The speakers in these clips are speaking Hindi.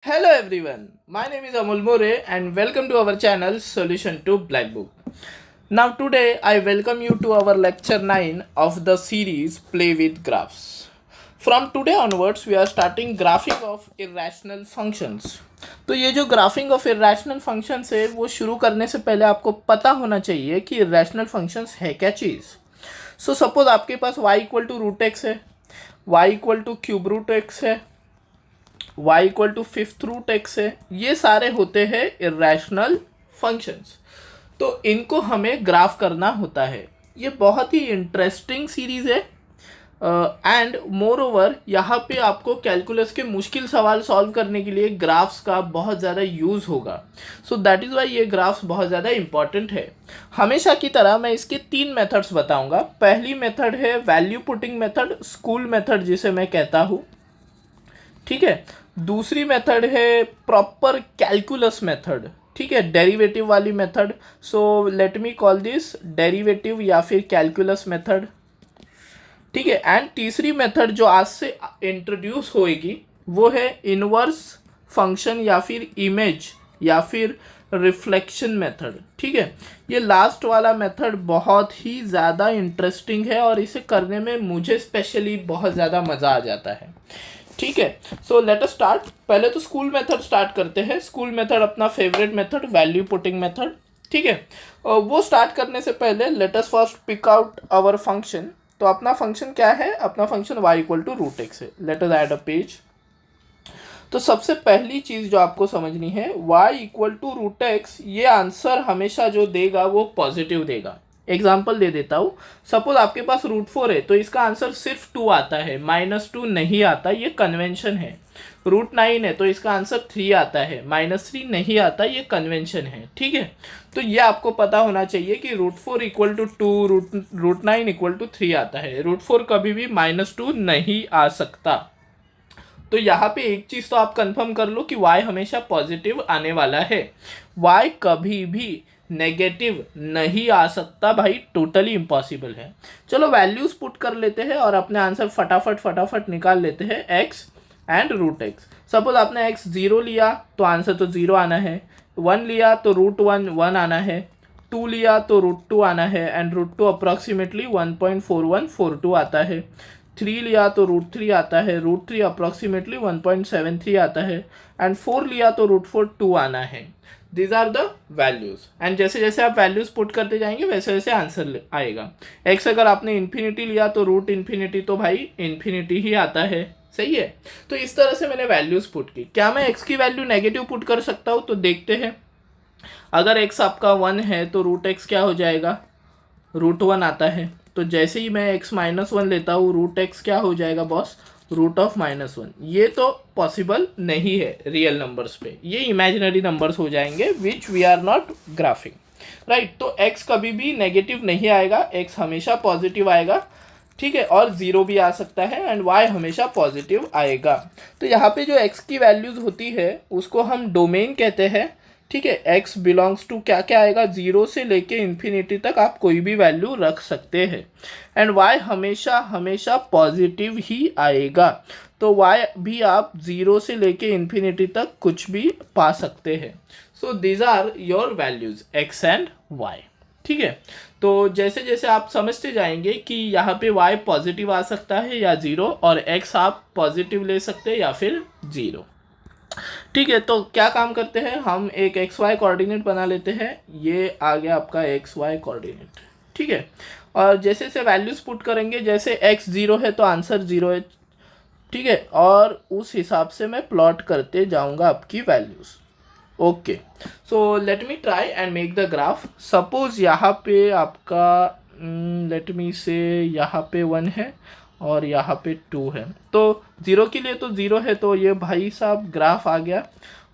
Hello everyone, my name is Amul More and welcome to our channel Solution to Black Book. Now today I welcome you to our lecture 9 of the series Play with Graphs. From today onwards we are starting graphing of irrational functions. तो ये जो ग्राफिंग ऑफ इरेशनल फंक्शंस है वो शुरू करने से पहले आपको पता होना चाहिए कि इरेशनल फंक्शंस है क्या चीज़. सो सपोज आपके पास y equal to root x है, y equal to cube root x है, y equal to fifth root x है. ये सारे होते हैं इरेशनल फंक्शंस. तो इनको हमें ग्राफ करना होता है. ये बहुत ही इंटरेस्टिंग सीरीज़ है एंड मोर ओवर यहाँ पे आपको कैलकुलस के मुश्किल सवाल सॉल्व करने के लिए ग्राफ्स का बहुत ज़्यादा यूज़ होगा. सो दैट इज़ वाई ये ग्राफ्स बहुत ज़्यादा इंपॉर्टेंट है. हमेशा की तरह मैं इसके 3 मेथड्स बताऊंगा. पहली मेथड है value putting method, school method जिसे मैं कहता हूँ. ठीक है. दूसरी मेथड है प्रॉपर कैलकुलस मेथड. ठीक है, डेरिवेटिव वाली method. So let me call this derivative या फिर कैलकुलस मेथड. ठीक है. एंड तीसरी मेथड जो आज से इंट्रोड्यूस होएगी वो है इनवर्स फंक्शन या फिर इमेज या फिर रिफ्लेक्शन मेथड. ठीक है. ये लास्ट वाला मेथड बहुत ही ज़्यादा इंटरेस्टिंग है और इसे करने में मुझे स्पेशली बहुत ज़्यादा मज़ा आ जाता है. ठीक है. So let us start. पहले तो स्कूल मेथड स्टार्ट करते हैं. स्कूल मेथड अपना favourite method, value putting method. ठीक है. वो स्टार्ट करने से पहले let us first pick out our function. तो अपना फंक्शन क्या है? अपना function y equal to root x है. Let us add a page. तो सबसे पहली चीज़ जो आपको समझनी है, y equal to root X, ये आंसर हमेशा जो देगा वो पॉजिटिव देगा. एग्जाम्पल दे देता हूँ. सपोज आपके पास रूट 4 है तो इसका आंसर सिर्फ 2 आता है, -2 नहीं आता. ये कन्वेंशन है. रूट 9 है तो इसका आंसर 3 आता है, -3 नहीं आता. ये कन्वेंशन है. ठीक है. तो ये आपको पता होना चाहिए कि root 4 equal to 2, root 9 equal to 3 आता है. रूट 4 कभी भी -2 नहीं आ सकता. तो यहाँ पे एक चीज़ तो आप कंफर्म कर लो कि y हमेशा पॉजिटिव आने वाला है. y कभी भी नेगेटिव नहीं आ सकता भाई, टोटली इम्पॉसिबल है. चलो वैल्यूज पुट कर लेते हैं और अपने आंसर फटाफट निकाल लेते हैं. x and root x. Suppose आपने x 0 लिया तो आंसर तो 0 आना है. 1 लिया तो रूट 1 आना है. 2 लिया तो रूट 2 आना है एंड रूट 2 अप्रॉक्सीमेटली 1.4142 आता है. 3 लिया तो रूट 3 आता है. रूट 3 अप्रॉक्सीमेटली 1.73 आता है एंड 4 लिया तो रूट 4 2 आना है. These are the values and जैसे जैसे आप वैल्यूज पुट करते जाएंगे वैसे वैसे आंसर आएगा. एक्स अगर आपने इन्फिनिटी लिया तो रूट इन्फिनिटी तो भाई इन्फिनिटी ही आता है. सही है. तो इस तरह से मैंने वैल्यूज पुट की. क्या मैं एक्स की वैल्यू नेगेटिव पुट कर सकता हूँ? तो देखते हैं. अगर एक्स आपका 1 है तो रूट एक्स क्या हो जाएगा? रूट 1 आता है. तो जैसे ही मैं x -1 लेता हूँ रूट एक्स क्या हो जाएगा बॉस? Root of -1. ये तो पॉसिबल नहीं है रियल नंबर्स पे. ये इमेजिनरी नंबर्स हो जाएंगे which we are not graphing. Right. तो x कभी भी नेगेटिव नहीं आएगा, x हमेशा पॉजिटिव आएगा. ठीक है. और 0 भी आ सकता है एंड y हमेशा पॉजिटिव आएगा. तो यहाँ पे जो x की वैल्यूज़ होती है उसको हम डोमेन कहते हैं. ठीक है. x बिलोंग्स टू क्या क्या आएगा? 0 से लेके इन्फिनिटी तक आप कोई भी वैल्यू रख सकते हैं एंड y हमेशा पॉजिटिव ही आएगा. तो y भी आप 0 से लेके इन्फिनिटी तक कुछ भी पा सकते हैं. So these are your values x and y. ठीक है. तो जैसे जैसे आप समझते जाएंगे कि यहाँ पे y पॉजिटिव आ सकता है या 0 और x आप पॉजिटिव ले सकते हैं या फिर 0. ठीक है. तो क्या काम करते हैं हम? एक एक्स वाई कोऑर्डिनेट बना लेते हैं. ये आ गया आपका एक्स वाई कोऑर्डिनेट. ठीक है. और जैसे जैसे वैल्यूज पुट करेंगे, जैसे x 0 है तो आंसर 0 है. ठीक है. और उस हिसाब से मैं प्लॉट करते जाऊंगा आपकी values. Okay. So let me try and make the graph. Suppose यहाँ पे आपका लेट मी से यहाँ पे 1 है और यहाँ पे 2 है. तो 0 के लिए तो 0 है तो ये भाई साहब ग्राफ आ गया.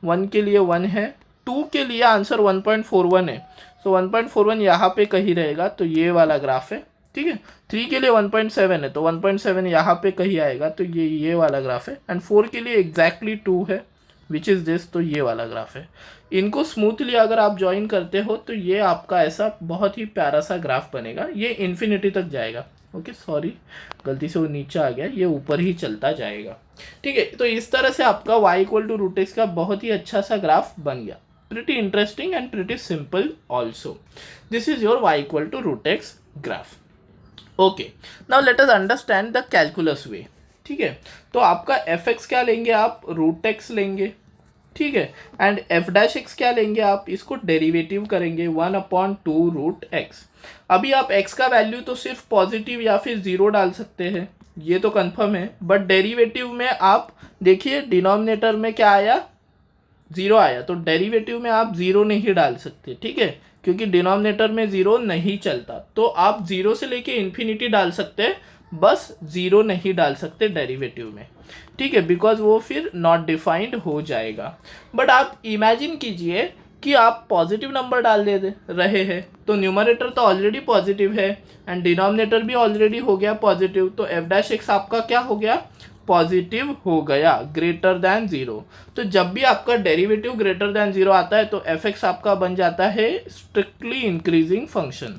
1 के लिए 1 है. 2 के लिए आंसर 1.41 है. सो 1.41 यहाँ पे कहीं रहेगा तो ये वाला ग्राफ है. ठीक है. 3 के लिए 1.7 है तो 1.7 यहाँ पे कहीं आएगा तो ये वाला ग्राफ है. एंड 4 के लिए एग्जैक्टली 2 है विच इज़ दिस, तो ये वाला ग्राफ है. इनको स्मूथली अगर आप ज्वाइन करते हो तो ये आपका ऐसा बहुत ही प्यारा सा ग्राफ बनेगा. ये इन्फिनिटी तक जाएगा. ओके सॉरी, गलती से वो नीचे आ गया, ये ऊपर ही चलता जाएगा। ठीक है, तो इस तरह से आपका y equal to root x का बहुत ही अच्छा सा ग्राफ बन गया। Pretty interesting and pretty simple also. This is your y equal to root X graph. Okay, now let us understand the calculus way. ठीक है, तो आपका एफ एक्स क्या लेंगे आप, रूट एक्स लेंगे। ठीक है, एंड एफ डैश एक्स क्या लेंगे आप, इसको डेरिवेटिव करेंगे 1/2 रूट एक्स। अभी आप एक्स का वैल्यू तो सिर्फ पॉजिटिव या फिर जीरो डाल सकते हैं, ये तो कंफर्म है, बट डेरिवेटिव में आप देखिए डिनोमिनेटर में क्या आया, जीरो आया, तो डेरिवेटिव में आप जीरो नहीं डाल सकते। ठीक है, क्योंकि डिनोमिनेटर में जीरो नहीं चलता, तो आप जीरो से लेके इन्फिनिटी डाल सकते हैं, बस जीरो नहीं डाल सकते डेरिवेटिव में। ठीक है, बिकॉज वो फिर नॉट डिफाइंड हो जाएगा। बट आप इमेजिन कीजिए कि आप पॉजिटिव नंबर डाल दे रहे हैं, तो न्यूमरेटर तो ऑलरेडी पॉजिटिव है एंड डिनोमिनेटर भी ऑलरेडी हो गया पॉजिटिव, तो एफ डैश एक्स आपका क्या हो गया, पॉजिटिव हो गया, ग्रेटर दैन जीरो। तो जब भी आपका डेरिवेटिव ग्रेटर दैन जीरो आता है तो एफ एक्स आपका बन जाता है स्ट्रिक्टली इंक्रीजिंग फंक्शन।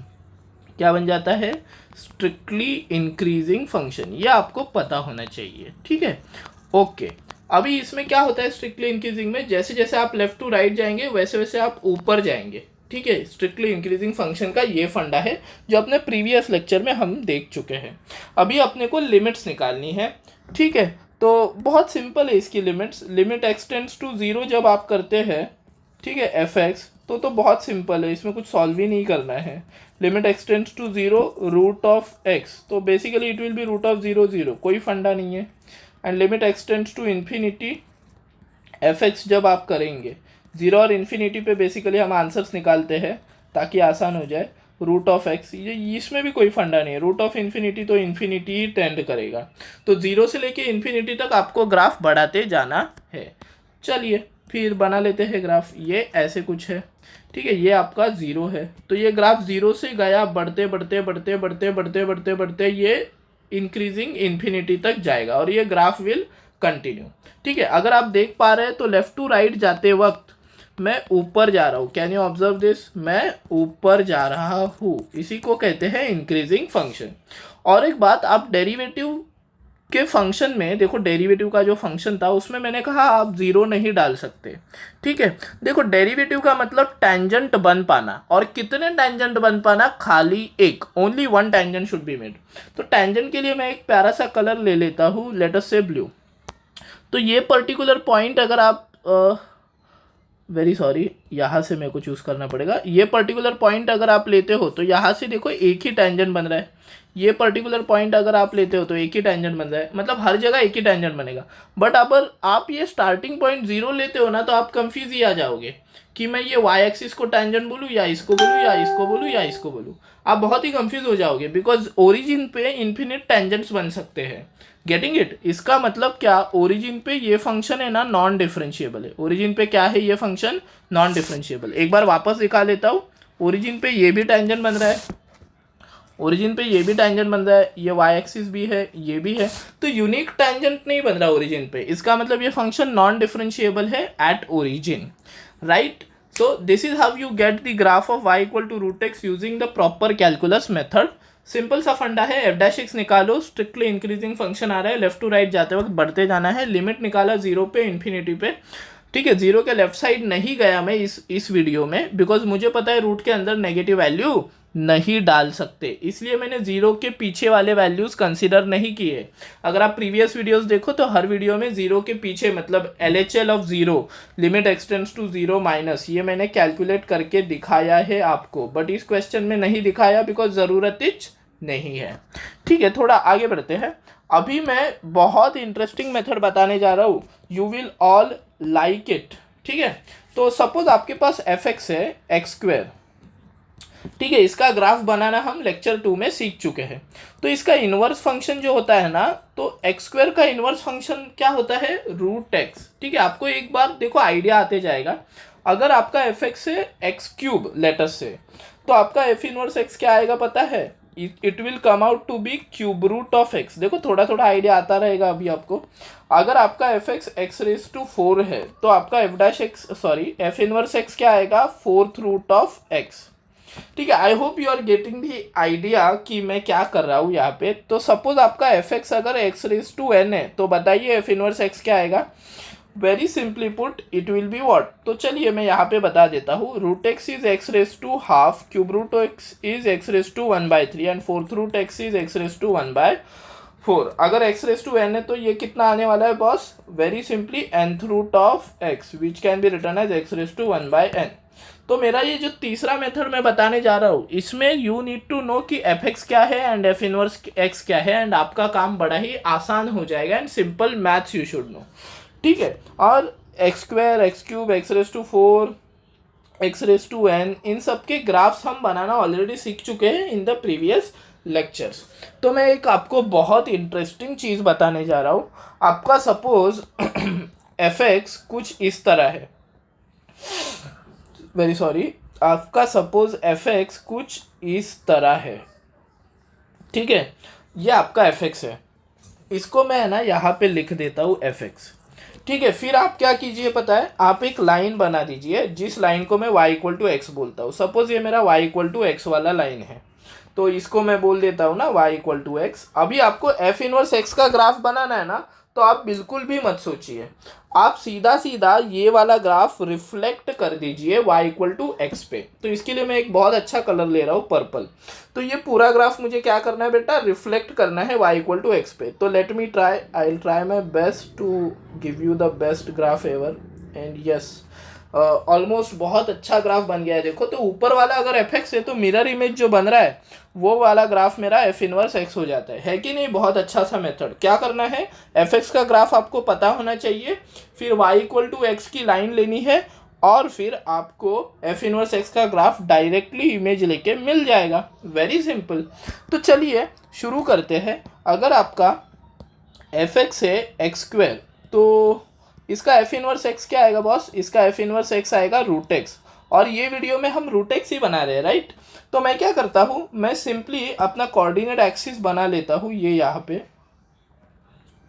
क्या बन जाता है, स्ट्रिक्टली इंक्रीजिंग फंक्शन, ये आपको पता होना चाहिए। ठीक है, ओके। अभी इसमें क्या होता है स्ट्रिक्टली इंक्रीजिंग में, जैसे जैसे आप लेफ्ट टू राइट जाएंगे वैसे वैसे आप ऊपर जाएंगे। ठीक है, स्ट्रिक्टली इंक्रीजिंग फंक्शन का ये फंडा है जो अपने प्रीवियस लेक्चर में हम देख चुके हैं। अभी अपने को लिमिट्स निकालनी है। ठीक है, तो बहुत सिंपल है इसकी limits. Limit extends to zero जब आप करते हैं, ठीक है, एफ एक्स, तो बहुत सिंपल है, इसमें कुछ सॉल्व ही नहीं करना है। Limit extends to zero root of X, तो basically it will be root of zero zero, कोई फंडा नहीं है। And limit extends to infinity F X जब आप करेंगे, जीरो और इन्फिनिटी पे बेसिकली हम आंसर्स निकालते हैं ताकि आसान हो जाए। रूट ऑफ एक्स, ये इसमें भी कोई फंडा नहीं है, रूट ऑफ इन्फिनिटी तो इन्फिनिटी ही टेंड करेगा, तो जीरो से लेके इन्फिनिटी तक आपको ग्राफ बढ़ाते जाना है। चलिए फिर बना लेते हैं ग्राफ, ये ऐसे कुछ है। ठीक है, ये आपका जीरो है, तो ये ग्राफ जीरो से गया बढ़ते बढ़ते बढ़ते बढ़ते बढ़ते बढ़ते बढ़ते ये इंक्रीजिंग इन्फिनिटी तक जाएगा और ये ग्राफ विल कंटिन्यू। ठीक है, अगर आप देख पा रहे हैं तो लेफ्ट टू राइट जाते वक्त मैं ऊपर जा रहा हूँ, कैन यू ऑब्जर्व दिस, मैं ऊपर जा रहा हूँ, इसी को कहते हैं इंक्रीजिंग फंक्शन। और एक बात, आप डेरिवेटिव के फंक्शन में देखो, डेरिवेटिव का जो फंक्शन था उसमें मैंने कहा आप जीरो नहीं डाल सकते। ठीक है, देखो डेरिवेटिव का मतलब टेंजेंट बन पाना, और कितने टेंजेंट बन पाना, खाली एक, only one tangent should be made. तो टेंजेंट के लिए मैं एक प्यारा सा कलर ले लेता हूँ, लेट अस से ब्लू। तो ये पर्टिकुलर पॉइंट अगर आप वेरी सॉरी, यहाँ से मेरे को चूज़ करना पड़ेगा, ये पर्टिकुलर पॉइंट अगर आप लेते हो तो यहाँ से देखो एक ही टेंजेंट बन रहा है। ये पर्टिकुलर पॉइंट अगर आप लेते हो तो एक ही टेंजेंट बन रहा है, मतलब हर जगह एक ही टेंजेंट बनेगा। बट अगर आप ये स्टार्टिंग पॉइंट जीरो लेते हो ना, तो आप कंफ्यूज ही आ जाओगे कि मैं ये वाई एक्सिस को टेंजेंट बोलूँ या इसको बोलूँ या इसको बोलूँ या इसको बोलूँ, आप बहुत ही कंफ्यूज हो जाओगे, बिकॉज ओरिजिन पे इन्फिनिट टेंजेंट्स बन सकते हैं। गेटिंग इट, इसका मतलब क्या, ओरिजिन पे ये फंक्शन है ना नॉन डिफरेंशिएबल है। ओरिजिन पे क्या है ये फंक्शन, नॉन डिफरेंशिएबल। एक बार वापस दिखा लेता हूँ, ओरिजिन पे ये भी टेंजेंट बन रहा है, ओरिजिन पे ये भी टेंजेंट बन रहा है, ये वाई एक्सिस भी है, ये भी है, तो यूनिक टेंजेंट नहीं बन रहा ओरिजिन पे, इसका मतलब ये फंक्शन नॉन डिफरेंशिएबल है at origin, right. So this is how you get the graph of y equal to root x using the proper calculus method. Simple सा फंडा है, एफ डैश एक्स निकालो, स्ट्रिक्टली इंक्रीजिंग फंक्शन आ रहा है, लेफ्ट टू राइट जाते वक्त बढ़ते जाना है, लिमिट निकाला जीरो पे इन्फिनिटी पे। ठीक है, जीरो के लेफ्ट साइड नहीं गया मैं इस वीडियो में, बिकॉज मुझे पता है रूट के अंदर नेगेटिव वैल्यू नहीं डाल सकते, इसलिए मैंने जीरो के पीछे वाले वैल्यूज कंसीडर नहीं किए। अगर आप प्रीवियस वीडियोस देखो तो हर वीडियो में जीरो के पीछे, मतलब LHL of zero, limit extends to zero minus, ये मैंने कैलकुलेट करके दिखाया है आपको, बट इस क्वेश्चन में नहीं दिखाया बिकॉज ज़रूरत नहीं है। ठीक है, थोड़ा आगे बढ़ते हैं। अभी मैं बहुत इंटरेस्टिंग मेथड बताने जा रहा हूँ, you will all like it. ठीक है, तो सपोज आपके पास एफ एक्स है एक्स स्क्वेयर। ठीक है, इसका ग्राफ बनाना हम लेक्चर 2 में सीख चुके हैं। तो इसका इनवर्स फंक्शन जो होता है ना, तो एक्स स्क्वायर का इनवर्स फंक्शन क्या होता है, रूट एक्स। ठीक है, आपको एक बार देखो आइडिया आते जाएगा। अगर आपका एफ एक्स है एक्स क्यूब लेटर से, तो आपका एफ इनवर्स एक्स क्या आएगा पता है, it will come out to be cube root of x. देखो थोड़ा थोड़ा आइडिया आता रहेगा अभी आपको। अगर आपका f x x raise to 4 है, तो आपका f dash x, sorry, f inverse x क्या आएगा, फोर्थ रूट ऑफ एक्स। ठीक है, I hope you are getting the idea कि मैं क्या कर रहा हूँ यहाँ पे। तो सपोज आपका एफ एक्स अगर एक्स रेज टू एन है, तो बताइए एफ इनवर्स एक्स क्या आएगा। Very simply put it will be what. तो चलिए मैं यहाँ पे बता देता हूँ, root x is x raise to half, cube root x is x raise to 1/3 and fourth root x is x raise to 1/4। अगर एक्स रेज टू एन है तो ये कितना आने वाला है boss, very simply nth root of x which can be return as x raise to 1/n। तो मेरा ये जो तीसरा मेथड मैं बताने जा रहा हूँ, इसमें यू नीड टू नो कि एफ एक्स क्या है एंड एफ इनवर्स एक्स क्या है, एंड आपका काम बड़ा ही आसान हो जाएगा and simple maths you should know. ठीक है, और X square, X cube, X raise to 4, X raise to N, इन सब के ग्राफ्स हम बनाना ऑलरेडी सीख चुके हैं इन द प्रीवियस लेक्चर्स। तो मैं एक आपको बहुत इंटरेस्टिंग चीज़ बताने जा रहा हूँ। आपका सपोज एफ एक्स कुछ इस तरह है, वेरी सॉरी, आपका सपोज एफ एक्स कुछ इस तरह है। ठीक है, ये आपका एफ एक्स है, इसको मैं ना यहाँ पे लिख देता हूँ एफ एक्स। ठीक है, फिर आप क्या कीजिए पता है, आप एक लाइन बना दीजिए जिस लाइन को मैं y इक्वल टू एक्स बोलता हूँ। सपोज ये मेरा y इक्वल टू एक्स वाला लाइन है, तो इसको मैं बोल देता हूँ ना y इक्वल टू एक्स। अभी आपको एफ इनवर्स एक्स का ग्राफ बनाना है ना, तो आप बिल्कुल भी मत सोचिए, आप सीधा सीधा ये वाला ग्राफ रिफ्लेक्ट कर दीजिए y इक्वल टू एक्स पे। तो इसके लिए मैं एक बहुत अच्छा कलर ले रहा हूँ, पर्पल। तो ये पूरा ग्राफ मुझे क्या करना है बेटा, रिफ्लेक्ट करना है y इक्वल टू एक्स पे। तो let me try, I will try my best to give you the best graph ever. And yes, almost बहुत अच्छा ग्राफ बन गया है। देखो, तो ऊपर वाला अगर एफ एक्स है तो मिरर इमेज जो बन रहा है वो वाला ग्राफ मेरा एफ इनवर्स एक्स हो जाता है कि नहीं। बहुत अच्छा सा मेथड। क्या करना है, एफ एक्स का ग्राफ आपको पता होना चाहिए, फिर y इक्वल टू एक्स की लाइन लेनी है, और फिर आपको एफ इनवर्स एक्स का ग्राफ डायरेक्टली इमेज लेके मिल जाएगा। Very simple. तो चलिए शुरू करते हैं। अगर आपका एफ एक्स है एक्स स्क्वायर, तो इसका एफ इनवर्स एक्स क्या आएगा बॉस, इसका एफ इनवर्स एक्स आएगा रूट एक्स। और ये वीडियो में हम रूट एक्स ही बना रहे हैं, राइट। तो मैं क्या करता हूँ, मैं सिंपली अपना कोऑर्डिनेट एक्सिस बना लेता हूँ, ये यहाँ पे,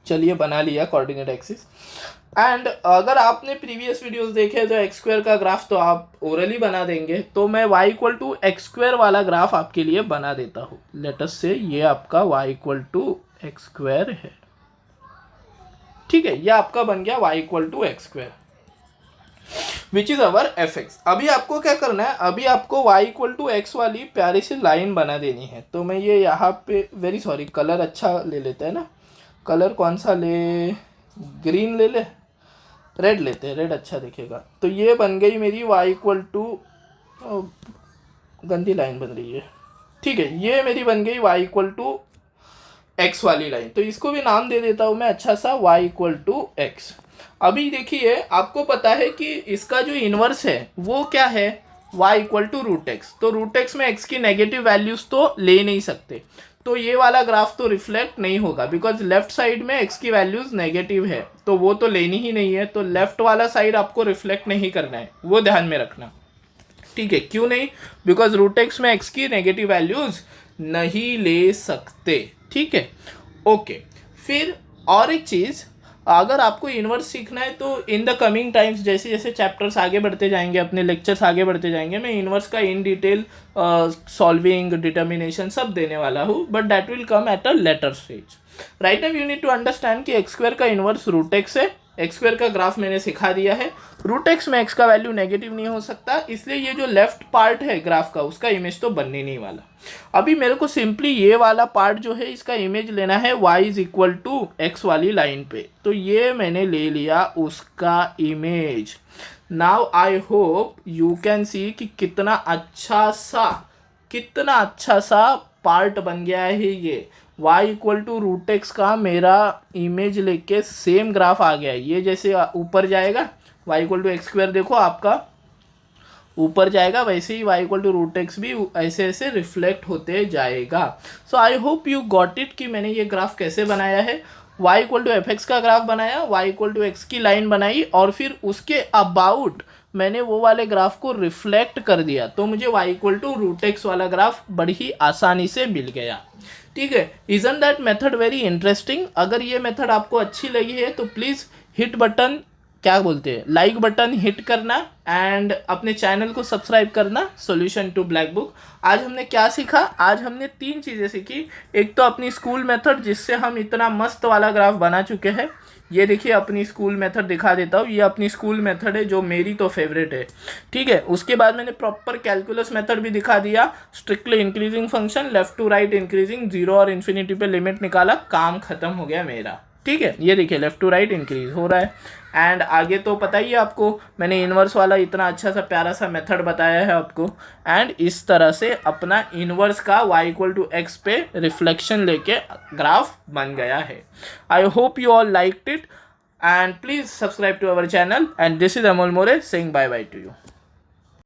चलिए बना लिया कोऑर्डिनेट एक्सिस। एंड अगर आपने प्रीवियस वीडियोस देखे तो एक्स स्क्वायर का ग्राफ तो आप ओरली बना देंगे, तो मैं y equal to x square वाला ग्राफ आपके लिए बना देता हूँ। लेट अस से ये आपका y equal to x square है। ठीक है, ये आपका बन गया y equal to x square which is our f x. अभी आपको क्या करना है, अभी आपको y इक्वल टू एक्स वाली प्यारी सी लाइन बना देनी है। तो मैं ये यहाँ पे, वेरी सॉरी, कलर अच्छा ले लेते हैं ना। कलर कौन सा ले, ग्रीन ले ले, रेड लेते हैं, रेड अच्छा दिखेगा। तो ये बन गई मेरी y इक्वल टू, गंदी लाइन बन रही है। ठीक है, ये मेरी बन गई y इक्वल टू एक्स वाली लाइन। तो इसको भी नाम दे देता हूँ मैं अच्छा सा, y इक्वल टू एक्स। अभी देखिए, आपको पता है कि इसका जो इन्वर्स है वो क्या है, y equal to root x. तो रूट एक्स में x की नेगेटिव वैल्यूज तो ले नहीं सकते, तो ये वाला ग्राफ तो रिफ्लेक्ट नहीं होगा, बिकॉज लेफ्ट साइड में x की वैल्यूज नेगेटिव है, तो वो तो लेनी ही नहीं है। तो लेफ्ट वाला साइड आपको रिफ्लेक्ट नहीं करना है, वो ध्यान में रखना। ठीक है, क्यों नहीं, बिकॉज रूट एक्स में x की नेगेटिव वैल्यूज नहीं ले सकते। ठीक है, ओके। फिर और एक चीज़, अगर आपको इन्वर्स सीखना है तो इन द कमिंग टाइम्स, जैसे जैसे चैप्टर्स आगे बढ़ते जाएंगे, अपने लेक्चर्स आगे बढ़ते जाएंगे, मैं इन्वर्स का इन डिटेल सॉल्विंग, डिटर्मिनेशन सब देने वाला हूँ, but that will come at a later stage. Right now you need to understand कि एक्स स्क्वायर का इन्वर्स रूट एक्स है। एक्स स्क्वायर का ग्राफ मैंने सिखा दिया है। रूट एक्स में एक्स का वैल्यू नेगेटिव नहीं हो सकता, इसलिए ये जो लेफ्ट पार्ट है ग्राफ का, उसका इमेज तो बनने नहीं वाला। अभी मेरे को सिंपली ये वाला पार्ट जो है इसका इमेज लेना है y is equal to x वाली लाइन पे। तो ये मैंने ले लिया उसका image. Now I hope you can see कि कितना अच्छा सा पार्ट बन गया है ये। y equal to root x का मेरा इमेज लेके सेम ग्राफ आ गया है। ये जैसे ऊपर जाएगा y equal to x square, देखो आपका ऊपर जाएगा, वैसे ही y equal to root X भी ऐसे ऐसे रिफ्लेक्ट होते जाएगा। So I hope you got it कि मैंने ये ग्राफ कैसे बनाया है। y equal to F X का ग्राफ बनाया, y इक्वल टू एक्स की लाइन बनाई, और फिर उसके अबाउट मैंने वो वाले ग्राफ को रिफ्लेक्ट कर दिया, तो मुझे y equal to root x वाला ग्राफ बड़ी ही आसानी से मिल गया। ठीक है, isn't that method very interesting. अगर ये मेथड आपको अच्छी लगी है तो प्लीज़ हिट बटन क्या बोलते हैं, लाइक बटन हिट करना एंड अपने चैनल को सब्सक्राइब करना, सॉल्यूशन टू ब्लैक बुक। आज हमने क्या सीखा, आज हमने 3 चीज़ें सीखी। एक तो अपनी स्कूल मेथड जिससे हम इतना मस्त वाला ग्राफ बना चुके हैं। ये देखिए अपनी स्कूल मेथड दिखा देता हूँ, ये अपनी स्कूल मेथड है जो मेरी तो फेवरेट है, ठीक है। उसके बाद मैंने प्रॉपर कैलकुलस मेथड भी दिखा दिया, strictly increasing function, left to right increasing, 0 और इन्फिनिटी पे लिमिट निकाला, काम खत्म हो गया मेरा, ठीक है। ये देखिए लेफ्ट टू राइट इंक्रीज हो रहा है। एंड आगे तो पता ही है आपको, मैंने इन्वर्स वाला इतना अच्छा सा प्यारा सा मेथड बताया है आपको। एंड इस तरह से अपना इन्वर्स का y=x पे रिफ्लेक्शन लेके ग्राफ बन गया है। I hope you all liked it and please subscribe to our channel and this is Amol More saying bye bye to you.